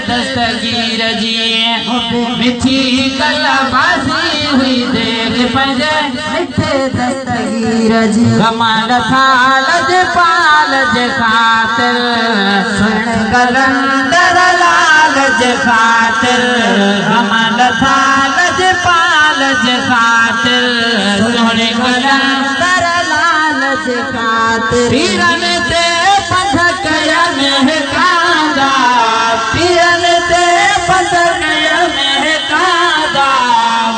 दस्तगीर जी मिठी कला बासी हुई देख पंजे मिठे दस्तगीर जी कमाल थाल जे पाल जे खातिर सुन कलंदर लाल जे खातिर कमाल थाल जे पाल जे खातिर सुन कलंदर लाल जे खातिर पीरन ते पथक में कांदा पीरन ते पथक में कांदा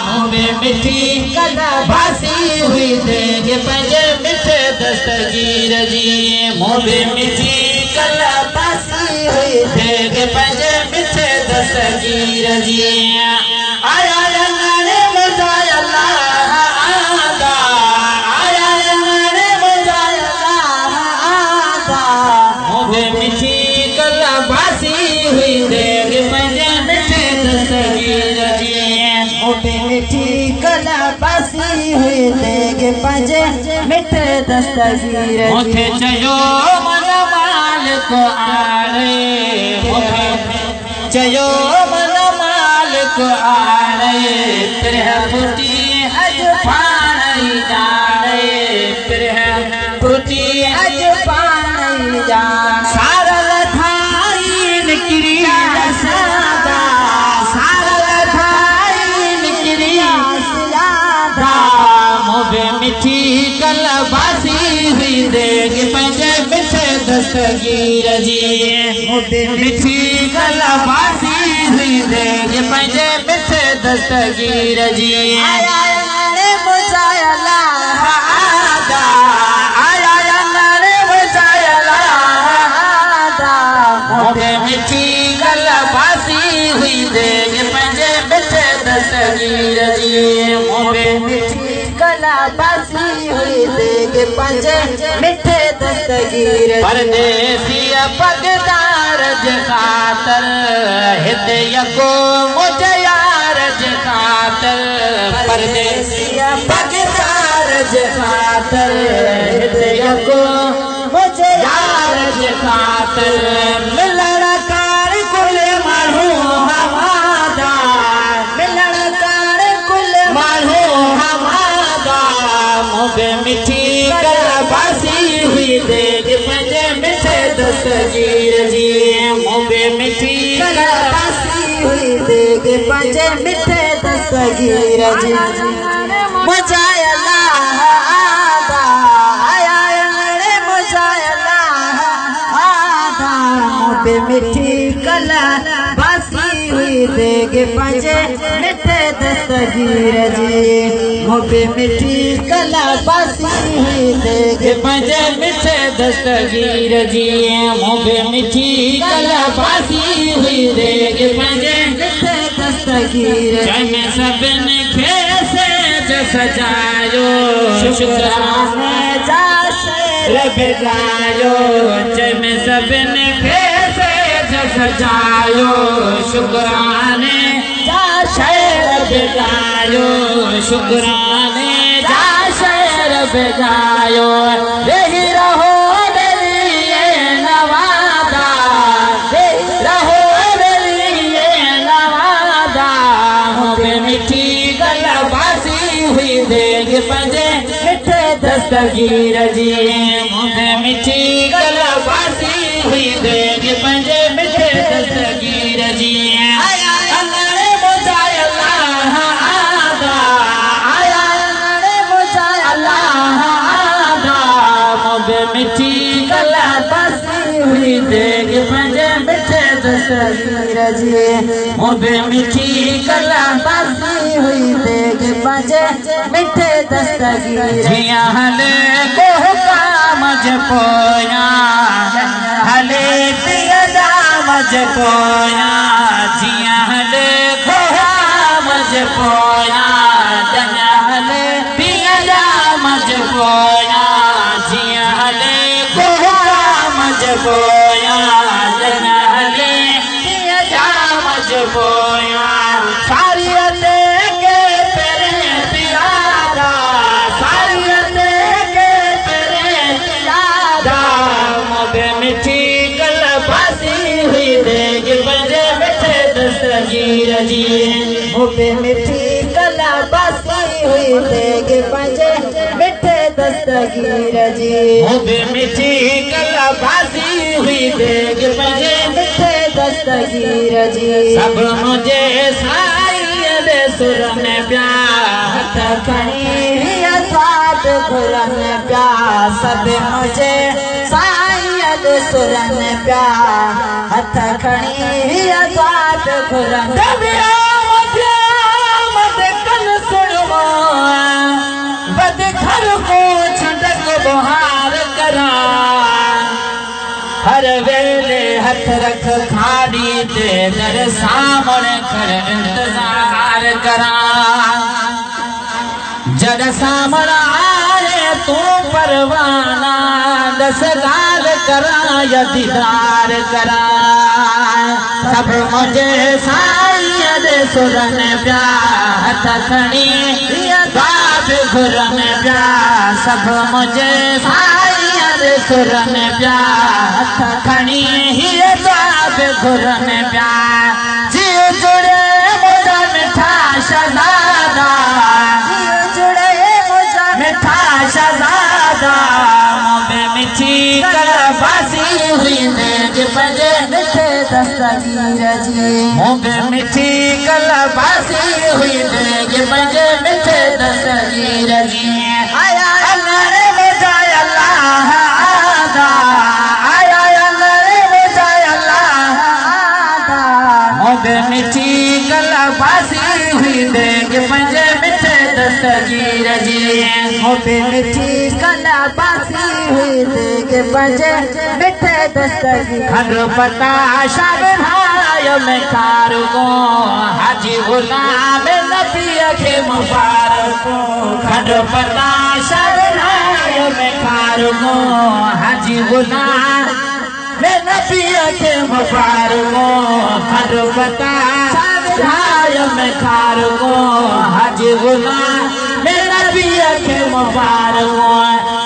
मुँह मिठी कला बासी हुई देख पंजे मिठे दस्तगीर जी मुँह मिठी कला बासी हुई देख पंजे मिठे दस्तगीर जी आया रंगने मजाय अल्लाह आदा आया रंगने मजाय अल्लाह आदा मुँह मिठी कला बासी हुई देख पंजे मिठे दस्तगीर जी मुँह मिठी कला बासी हुई देख पंजे मिठे दस्तगीर मुझे चयो मन मालिक आड़े मुझे चयो मन मालिक आड़े तेरे फुटी अज पानी जाने तेरे फुटी अज पानी जान सारल थाई निकरिया सादा सारल थाई निकरिया सादा मुँह मिठी कला बासी हुई देख पंजे मिठे दस्तगीर जी मुँह मिठी कला बासी हुई देख पंजे मिठे दस्तगीर जी आया रे मुझाय अल्लाह आदा आया रे मुझाय अल्लाह आदा मुँह मिठी कला बासी हुई देख पंजे मिठे दस्तगीर जी मुँह मिठी कला बासी हुई देख पंजे मिठे दस्तगीर परदेसी पगदार जे खातर हिते यको मुझे यार जे खातर परदेसी पगदार जे खातर हिते यको मुझे यार जे खातर मिलण कार कुल माण्हू हमादा मिलण कार कुल माण्हू हमादा मुँह मिठी कला बासी हुई देख पंजे मिठे दस्तगीर जी मुँह मिठी कला बासी हुई देख पंजे मिठे दस्तगीर जी मुझाय अल्लाह आदा आया रे मुझाय अल्लाह आदा मुँह मिठी कला बासी हुई देख पंजे मिठे दस्तगीर जी मुँह मिठी कला बासी हुई देख पंजे मिठे दस्तगीर जी मुँह मिठी कला बासी हुई देख पंजे मिठे दस्तगीर जय सबन खे से सजायो शुक्राने जा रब जायो जय सबन खे से सजायो शुक्राने जा रब जायो शुक्राने जा रब जायो यही रहो मेरी नवादा यही रहो मेरी नवादा मुँह मिठी कला बासी हुई देख पंजे मिठे दस्तगीर जी मुँह मिठी कला बासी हुई देख पंजे मिठे दस्तगीर जी आया रे मुझाय अल्लाह आदा आया रे मुझाय अल्लाह आदा मुँह मिठी कला बासी हुई देख पंजे मिठे दस्तगीर जी मुँह मिठी कला बासी हुई देख पंजे मिठे दस्तगीर जियां हले को काम ज पोया हले पिया दाम ज पोया जियां हले को काम ज पोया जियां हले पिया दाम ज पोया जियां हले को काम ज पोया जियां हले पिया दाम ज पोया सारियत के तेरे प्यारा सारियत के तेरे प्यारा मोबे मिठी गल बासी हुई देग बजे मिठे दस्तगीर जी मोबे मिठी गल बासी हुई देग बजे मिठे दस्तगीर जी मोबे मिठी गल बासी हुई देग बजे मिठे दस्तगीर जी सब मुझे सुर में प्यार खड़ी साथ खुर में प्यार सब मुझे सायद सुर में प्यार हथ खड़ी साथ खुर बद घर को छटक बुहार करा हर वेले हथ रख खाड़ी ते दर सामने कर इंतजार करा जद सामने आए तू परवाना दसगार करा या दीदार करा सब मुझे सायद सुरन प्यार हथ खड़ी बात घुरन प्यार सब मुझे सुरन प्यार हथ खड़ी ही बाप घुरन प्यार जी जुड़े मुझा मिठा शहजादा जी जुड़े मुझा मिठा शहजादा मोबे मिठी बासी हुई देग बजे मिठे दस्तगीर जी मोबे मिठी बासी हुई देग बजे मिठे दस्तगीर जी आया अल्लाह बजाय अल्लाह मोबे मिठी गला बासी हुई देग बजे मिठे दस्तगीर जी मोबे मिठी गला बासी हुई देग बजे मिठे दस्तगीर खंड पता शाबहाय में कारगो हाजी गुलाम नबी के मुबारक खंड पता शाबहाय में कारगो हाजी गुलाम नबी के मुबारक हर बता साय में खारगो हाजी गुलाम नबी के मुबारक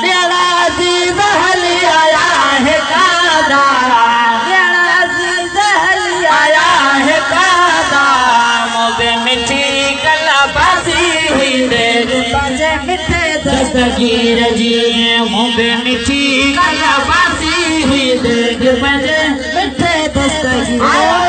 तेरा अजीज हली आया है कादा तेरा अजीज हली आया है कादा मोबे मिठी गला बासी हुई देग बजे मिठे दस्तगीर जी मोबे मिठी गला बासी हुई देग बजे मिठे दस्तगीर